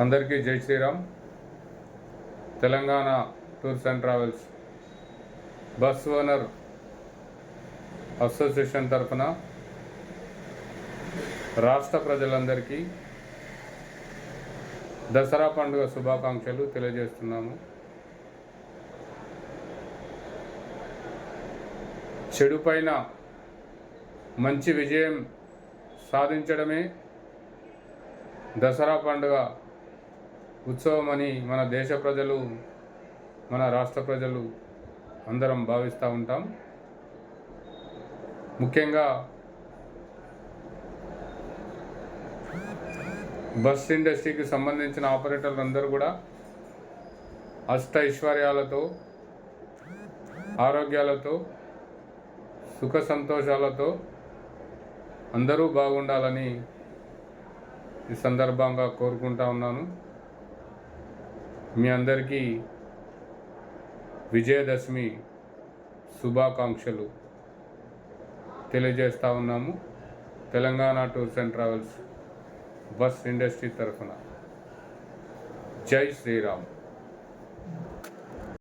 అందరికీ జై Shriram. Telangana tours and travels bus owner association తరఫున రాష్ట్ర ప్రజలందరికీ దసరా పండుగ శుభాకాంక్షలు తెలియజేస్తున్నాము. చెడుపైన మంచి విజయం సాధించడమే దసరా పండుగ ఉత్సవమని మన దేశ ప్రజలు, మన రాష్ట్ర ప్రజలు అందరం భావిస్తూ ఉంటాం. ముఖ్యంగా బస్ ఇండస్ట్రీకి సంబంధించిన ఆపరేటర్లు అందరూ కూడా అష్టైశ్వర్యాలతో, ఆరోగ్యాలతో, సుఖ సంతోషాలతో అందరూ బాగుండాలని ఈ సందర్భంగా కోరుకుంటా ఉన్నాను. మీ అందరికీ విజయదశమి శుభాకాంక్షలు తెలియజేస్తూ ఉన్నాము. Telangana tours and travels bus industry తరఫున జై శ్రీరామ్.